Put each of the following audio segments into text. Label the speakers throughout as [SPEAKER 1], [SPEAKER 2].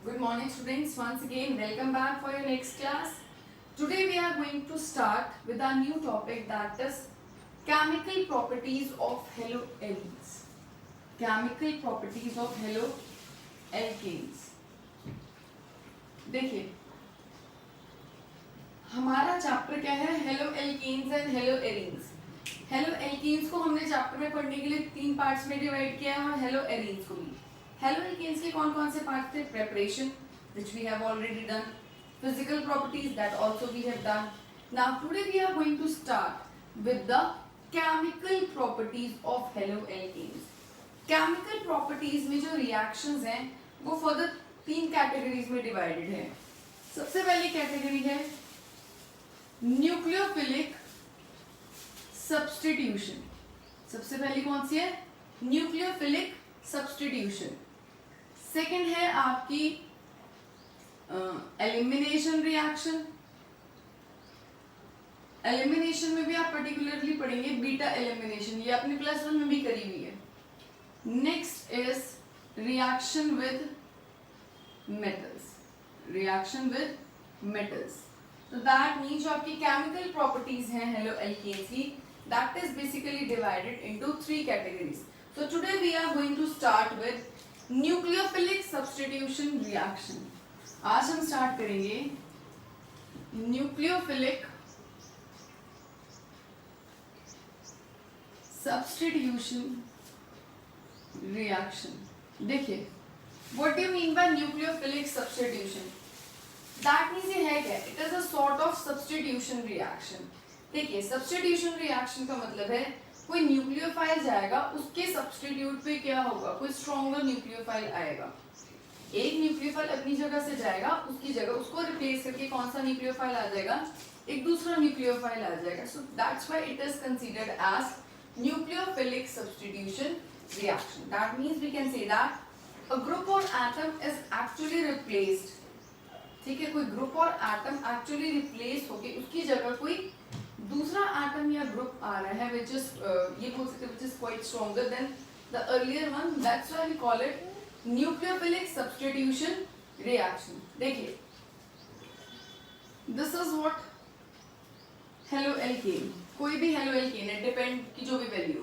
[SPEAKER 1] Good morning students, once again welcome back for your next class. Today we are going to start with our new topic, that is chemical properties of haloalkanes. Chemical properties of haloalkanes. देखिए हमारा chapter क्या है, haloalkanes and haloarenes. Haloalkanes को हमने chapter में पढ़ने के लिए 3 पार्ट्स में डिवाइड किया है और हेलोएरीन्स को भी. हेलोएल्केन्स के कौन कौन से पार्ट थे? Preparation, which we have already done. Physical properties, that also we have done. Now today we are going to start with the chemical properties of haloalkanes. Chemical properties में जो reactions हैं वो further 3 categories में divided है. सबसे पहली category है nucleophilic substitution. सबसे पहली कौन सी है? Nucleophilic substitution. सेकंड है आपकी एलिमिनेशन रिएक्शन. एलिमिनेशन में भी आप पर्टिकुलरली पढ़ेंगे बीटा एलिमिनेशन, ये आपने क्लास 1 में भी करी हुई है. Next is reaction with metals. Reaction with metals. तो दैट मीन जो आपकी केमिकल प्रॉपर्टीज हैं हेलोएल्केन्स की, that is basically divided into 3 categories. So today we are going to start with nucleophilic substitution reaction. आज हम स्टार्ट करेंगे nucleophilic substitution reaction. देखिए what do you mean by nucleophilic substitution? That means ये है क्या? It is a sort of substitution reaction. देखिए substitution reaction का मतलब है कोई न्यूक्लियोफाइल जाएगा, उसके सब्स्टिट्यूट पे क्या होगा? कोई स्ट्रॉन्गर न्यूक्लियोफाइल आएगा. एक न्यूक्लियोफाइल अपनी जगह से जाएगा, उसकी जगह उसको रिप्लेस करके कौन सा न्यूक्लियोफाइल आ जाएगा? एक दूसरा न्यूक्लियोफाइल आ जाएगा. So that's why it is considered as nucleophilic substitution reaction. That means we can say that a group और एटम इज एक्चुअली रिप्लेस्ड. ठीक है, कोई ग्रुप और एटम एक्चुअली रिप्लेस होके उसकी जगह कोई दूसरा एटम या ग्रुप आ रहा है which is ये बोल सकते हैं which is quite stronger than the earlier one. That's why we call it nucleophilic substitution reaction. देखिए this is what haloalkane, कोई भी haloalkane है, depend की जो भी value.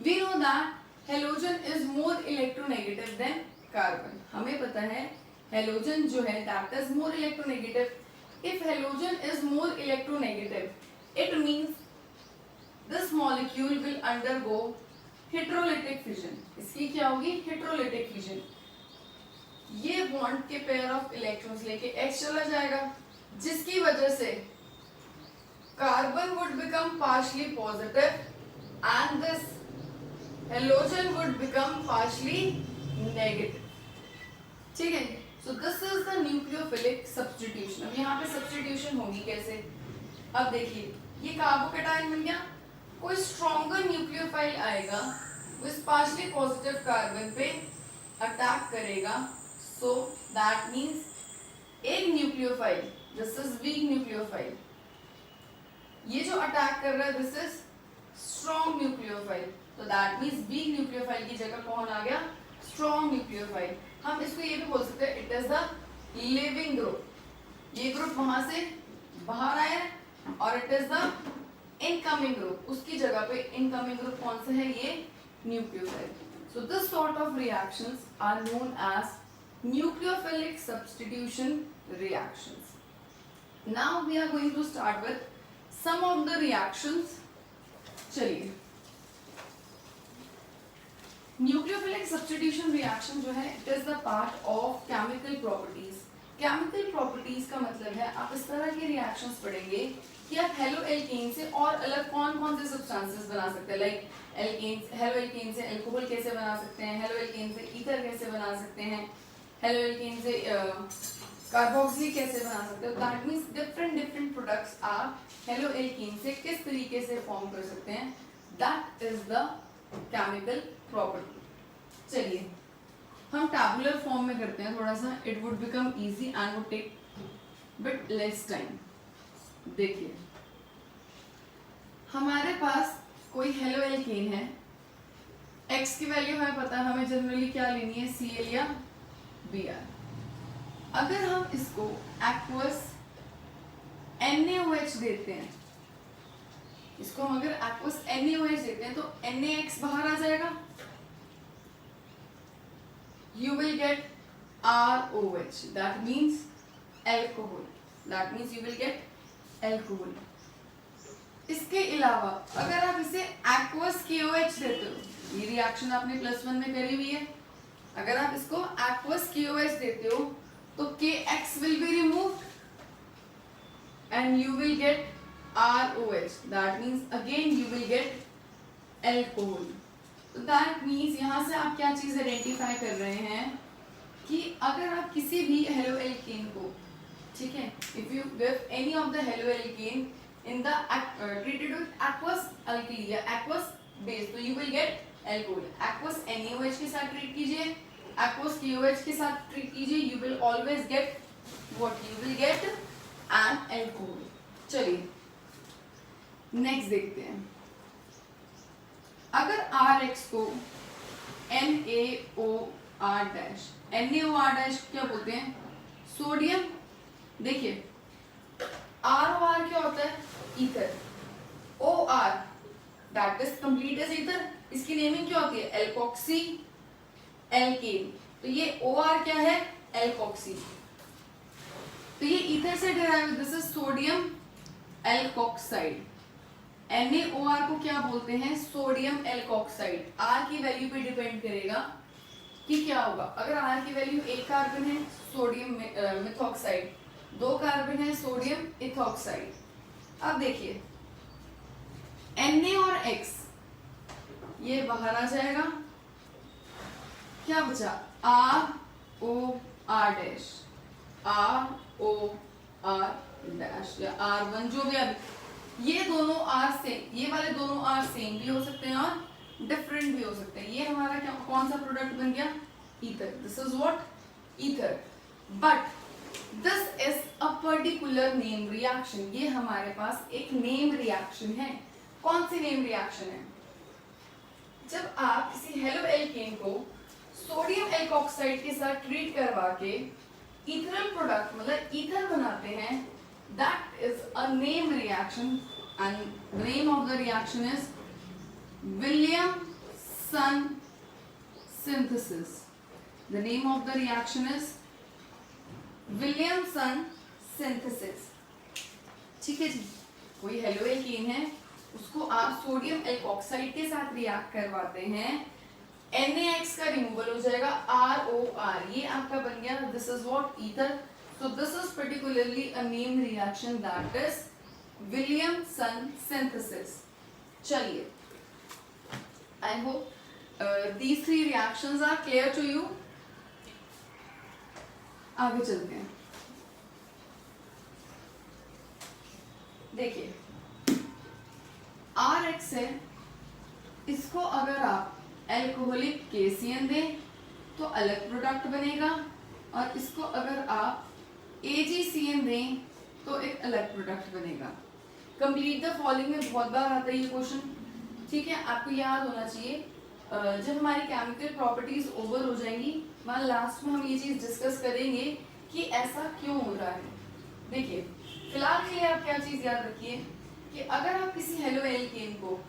[SPEAKER 1] We know that halogen is more electronegative than carbon. हमें पता है halogen जो है that is more electronegative. If halogen is more electronegative, it means this molecule will undergo heterolytic fission. इसकी क्या होगी? heterolytic fission. ये बॉन्ड के पेयर ऑफ इलेक्ट्रॉन्स लेके X चला जाएगा, जिसकी वजह से carbon would become partially positive and this halogen would become partially negative. ठीक है, so this is the nucleophilic substitution. अब यहाँ पे substitution होगी कैसे? अब देखिए ये कार्बोकेटायन बन गया, कोई स्ट्रॉन्गर न्यूक्लियोफाइल आएगा, वो इस पार्शियली पॉजिटिव कार्बन पे अटैक करेगा. सो दैट मींस एक nucleophile, this is weak nucleophile, ये जो अटैक कर रहा है दिस इज स्ट्रॉन्ग न्यूक्लियोफाइल. तो दैट मींस वीक न्यूक्लियोफाइल की जगह कौन आ गया? Strong nucleophile. हम इसको ये भी बोल सकते हैं it is the leaving group. ये ग्रुप वहां से बाहर आया और it is the incoming group, उसकी जगह पे इनकमिंग ग्रुप कौन सा है? ये nucleophile. So this sort of reactions are known as nucleophilic substitution reactions. Now we are going to start with some of the reactions. चलिए न्यूक्लियोफिलिक सब्स्टिट्यूशन रिएक्शन जो है it is the part of chemical properties. Chemical properties का मतलब है आप इस तरह के रिएक्शंस पढ़ेंगे कि आप हेलोएल्केन से और अलग कौन कौन से सब्सटेंसेस बना सकते हैं. लाइक हेलोएल्केन से अल्कोहल कैसे बना सकते हैं, हेलोएल्केन से ईथर कैसे बना सकते हैं, हेलोएल्केन से कार्बोक्सी कैसे बना सकते हो. That means different different products आप हेलोएल्केन से किस तरीके से फॉर्म कर सकते हैं. That is the chemical property. चलिए हम टैबुलर फॉर्म में करते हैं थोड़ा सा, it would become easy and would take but less time. देखिए हमारे पास कोई हेलोएल्केन है, x की वैल्यू हमें पता है, हमें जनरली क्या लेनी है, Cl या Br. अगर हम इसको एक्वस NaOH देते हैं, इसको हम अगर एक्वस NaOH देते हैं तो NaX बाहर आ जाएगा, you will get ROH, that means alcohol, that means you will get alcohol. इसके अलावा अगर आप इसे एक्वस KOH देते हो, ये रिएक्शन आपने +1 में करी हुई है, अगर आप इसको एक्वस KOH देते हो तो KX will be removed and you will get ROH, that means again you will get alcohol. तो that means यहाँ से आप क्या चीज आइडेंटिफाई कर रहे हैं कि अगर आप किसी भी हेलो एल्केन को, ठीक है, if you give any of the halo alkane in the treated with aqueous alkali या एक्वस बेस, तो you will gate alcohol. Aqueous NaOH के साथ ट्रीट कीजिए, एक्वस KOH के साथ ट्रीट कीजिए, you will always get what, you will get an alcohol. चलिए next देखते हैं. अगर RX को NaOR' NaOR' क्या बोलते हैं, सोडियम. देखिए ROR क्या होता है, ether. OR that is complete as ether, इसकी नेमिंग क्या होती है, एल्कोक्सी एल्केन. तो ये OR क्या है, एल्कोक्सी. तो ये ईथर से derive, this is sodium alkoxide. NaOR को क्या बोलते हैं, सोडियम एल्कोक्साइड. R की वैल्यू पे डिपेंड करेगा कि क्या होगा. अगर R की वैल्यू 1 कार्बन है, सोडियम मिथॉक्साइड, 2 कार्बन है, सोडियम इथॉक्साइड. अब देखिए Na और X ये बाहर आ जाएगा, क्या बचा, ROR' या R1 जो भी. अब ये दोनों R सेम, ये वाले दोनों R सेम भी हो सकते हैं और डिफरेंट भी हो सकते हैं. ये हमारा क्या, कौन सा प्रोडक्ट बन गया, ether. This is what, ether. But this is a particular name reaction. ये हमारे पास एक नेम रिएक्शन है. कौन सी नेम रिएक्शन है, जब आप किसी हेलो एल्केन को सोडियम एल्कोक्साइड के साथ ट्रीट करवा के इथरल प्रोडक्ट मतलब ईथर बनाते हैं, that is a name reaction and the name of the reaction is Williamson synthesis. The name of the reaction is Williamson synthesis. ठीक है जी. कोई हेलो एल्केन है, उसको आप सोडियम एल्कोक्साइड के साथ रिएक्ट करवाते हैं, NaX का रिमूवल हो जाएगा, ROR ये आपका बन गया, this is what, ether. So this is particularly a name reaction, that is Williamson synthesis. चलिए, I hope these 3 reactions are clear to you. आगे चलते हैं. देखिए RX है, इसको अगर आप एल्कोहलिक KCN दें तो अलग प्रोडक्ट बनेगा, और इसको अगर आप AgCN दें तो एक अलग प्रोडक्ट बनेगा. कंप्लीट द फॉलोइंग में बहुत बार आता है ये क्वेश्चन, ठीक है. आपको याद होना चाहिए, जब हमारी केमिकल प्रॉपर्टीज ओवर हो जाएंगी, वहाँ लास्ट में हम ये चीज डिस्कस करेंगे कि ऐसा क्यों हो रहा है. देखिए फिलहाल के लिए आप क्या चीज याद रखिए कि अगर आप किसी हेलो एल्केन को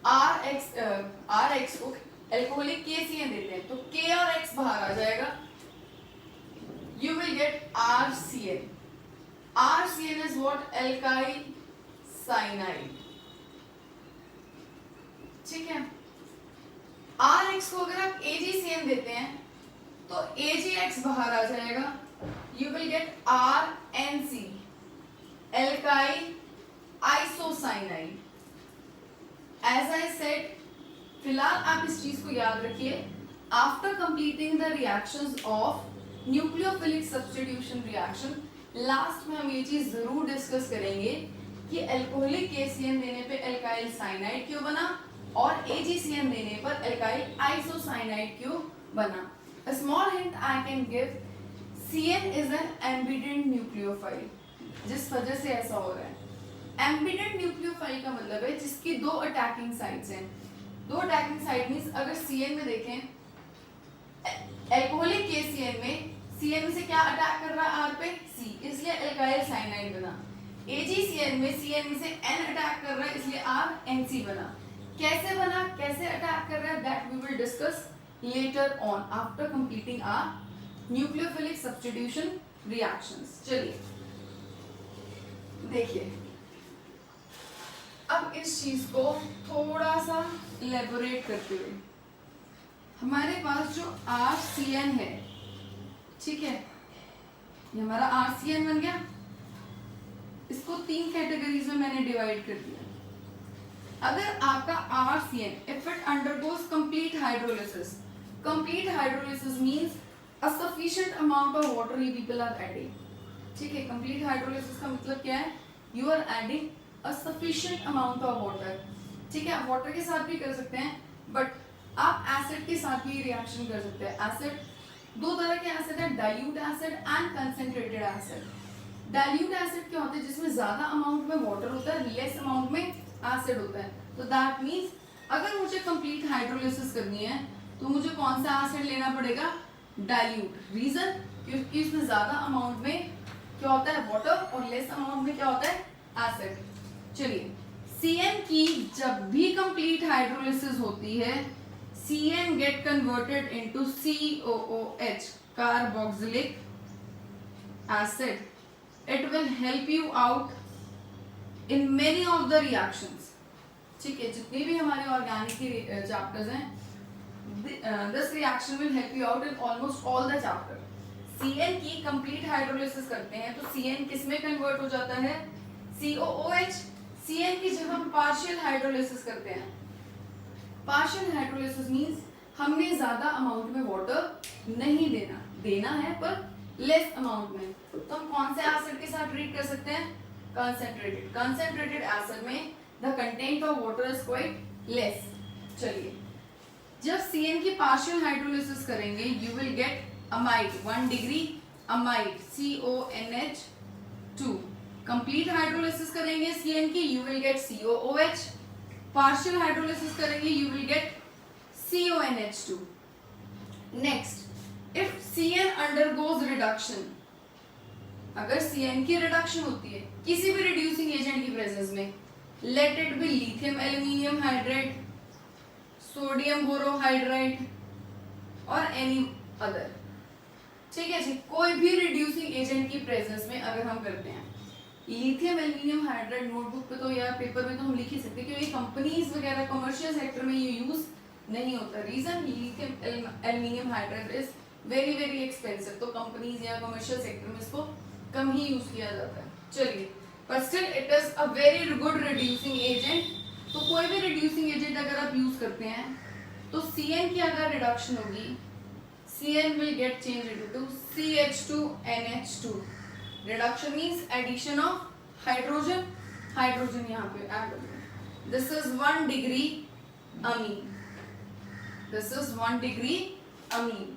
[SPEAKER 1] RX को एल्कोहलिक KCN देते हैं तो K और X बाहर आ जाएगा, you will get RCN. RCN is what, alkyl cyanide. ठीक है. RX को अगर आप AgCN देते हैं तो AgX बाहर आ जाएगा, you will get RNC, alkyl isocyanide. As I said, फिलहाल आप इस चीज को याद रखिए, after completing the reactions of nucleophilic substitution reaction, last में हम ये चीज जरूर डिस्कस करेंगे कि एल्कोहलिक KCN देने पे एल्काइल साइनाइड क्यों बना और AgCN देने पर एल्काइल आइसोसाइनाइड क्यों बना. A small hint I can give, CN is an ambident nucleophile, जिस वजह से ऐसा हो रहा है. एम्बिडेंट न्यूक्लियोफाइल का मतलब है जिसकी 2 अटैकिंग साइट्स हैं. 2 अटैकिंग साइट मींस अगर CN में देखें, एल्कोहलिक KCN में CN CN से क्या अटैक कर रहा है R पे? C, इसलिए एल्काइल साइनाइड बना। AgCN में CN से N अटैक कर रहा है, इसलिए RNC बना। कैसे बना, कैसे अटैक कर रहा है, that we will discuss later on after completing our nucleophilic substitution reactions. चलिए देखिए, अब इस चीज को थोड़ा सा इलेबोरेट करते हुए, हमारे पास जो RCN है, ठीक है, ये हमारा RCN बन गया। इसको 3 कैटेगरीज में मैंने डिवाइड कर दिया। अगर आपका RCN if it undergoes complete hydrolysis, complete hydrolysis means a sufficient amount of water you people are adding, ठीक है। कंप्लीट हाइड्रोलिसिस का मतलब क्या है? You are adding a sufficient amount of water, ठीक है। आप वाटर के साथ भी कर सकते हैं, बट आप एसिड के साथ भी रिएक्शन कर सकते हैं। एसिड, 2 तरह के एसिड है, dilute acid and concentrated acid. Dilute acid क्या होता है? जिसमें ज्यादा अमाउंट में वाटर होता है, लेस अमाउंट में एसिड होता है। तो दैट मींस अगर मुझे कंप्लीट हाइड्रोलिसिस करनी है तो मुझे कौन सा एसिड लेना पड़ेगा? डाइल्यूट। रीजन, क्योंकि इसमें ज्यादा अमाउंट में क्या होता है? वाटर, और लेस अमाउंट में क्या होता है? एसिड। चलिए, CN की जब भी कंप्लीट हाइड्रोलिसिस होती है, CN get converted into COOH, carboxylic acid. It will help you out in many of the reactions, ठीक है। जितनी भी हमारे ऑर्गेनिक की चैप्टर्स हैं, this reaction will help you out in almost all the chapter. CN की complete hydrolysis करते हैं तो CN किस में कन्वर्ट हो जाता है? COOH। CN की जब हम पार्शियल हाइड्रोलिसिस करते हैं, पार्शियल हाइड्रोलिसिस मींस हमने ज्यादा अमाउंट में वाटर नहीं देना है, पर लेस अमाउंट में। तो हम कौन से एसिड के साथ ट्रीट कर सकते हैं? कंसंट्रेटेड। कंसंट्रेटेड एसिड में the content of water is quite less. चलिए, जब CN की पार्शियल हाइड्रोलिसिस करेंगे, you will get amide, 1 degree amide, CONH2। Complete hydrolysis करेंगे CN की, you will get COOH। Partial hydrolysis करेंगे, you will get CONH2। Next, if CN undergoes reduction, अगर CN की reduction होती है किसी भी रिड्यूसिंग एजेंट की प्रेजेंस में, let it be lithium aluminium hydrate, sodium borohydride और एनी अदर, ठीक है जी, कोई भी रिड्यूसिंग एजेंट की प्रेजेंस में अगर हम करते हैं, लिथियम एल्यूमिनियम हाइड्रेट नोटबुक पे तो या पेपर में तो हम लिख ही सकते हैं, क्योंकि कंपनीज वगैरह कमर्शियल सेक्टर में ये यूज नहीं होता। Reason, lithium aluminium hydrate is very very expensive, तो कंपनीज या कमर्शियल सेक्टर में इसको कम ही यूज किया जाता है। चलिए, पर still it is a very good reducing agent. तो कोई भी रिड्यूसिंग एजेंट अगर आप यूज करते हैं तो CN की अगर रिडक्शन होगी, CN will get changed into CH2NH2. Reduction means addition of hydrogen. Hydrogen यहाँ पे add हो गया। This is 1 degree amine. This is 1 degree amine.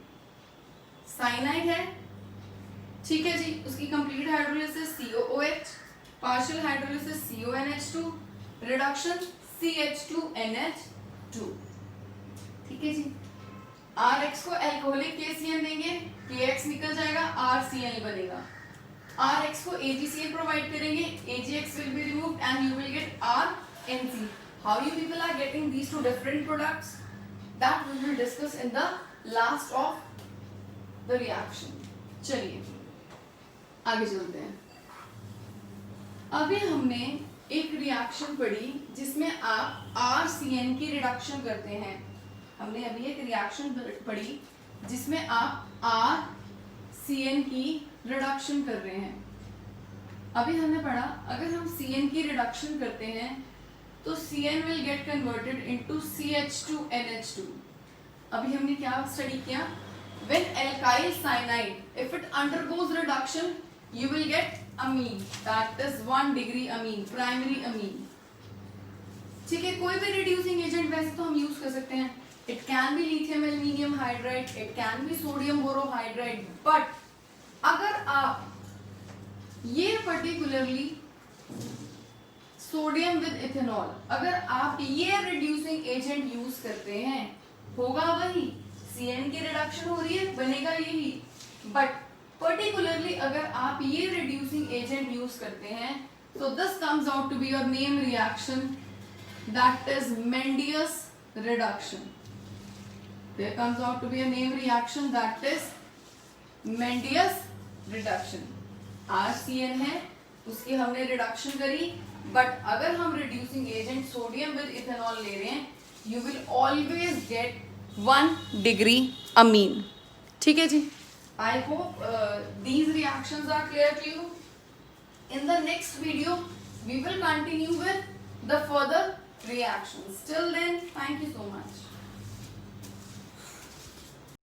[SPEAKER 1] Cyanide है, ठीक है जी। उसकी complete hydrolysis COOH, partial hydrolysis CONH2, reduction CH2NH2, ठीक है जी। RX को एल्कोहलिक KCN देंगे, KX निकल जाएगा, RCN बनेगा। RX को AgCN प्रोवाइड करेंगे, AgX will be removed and you will get RNC. How you people are getting these two different products? That we will discuss in the last of the reaction. चलिए आगे चलते हैं। अभी हमने एक reaction पढ़ी जिसमें आप RCN की रिडक्शन करते हैं। हमने अभी एक रिएक्शन पढ़ी जिसमें आप RCN की रिडक्शन कर रहे हैं। अभी हमने पढ़ा अगर हम CN की रिडक्शन करते हैं तो CN will get converted into CH2NH2। अभी हमने क्या स्टडी किया? When alkyl cyanide, if it undergoes reduction, you will get amine. That is 1 degree amine, primary amine. ठीक है, कोई भी रिड्यूसिंग एजेंट वैसे तो हम यूज कर सकते हैं। It can be lithium aluminium hydride, it can be sodium borohydride, but अगर आप ये पर्टिकुलरली सोडियम विद इथेनॉल, अगर आप ये रिड्यूसिंग एजेंट यूज करते हैं, होगा वही CN की रिडक्शन हो रही है, बनेगा यही, बट पर्टिकुलरली अगर आप ये रिड्यूसिंग एजेंट यूज करते हैं तो this comes out to be your name reaction, that is Mendeus reduction. There comes out to be a name reaction, that is Mendeus reduction. RCN है, उसकी हमने रिडक्शन करी, बट अगर हम reducing agent sodium with ethanol ले रहे हैं, you will always get 1 degree amine. ठीक है जी. I hope these reactions are clear to you. In the next video, we will continue with the further reactions. Till then, thank you so much.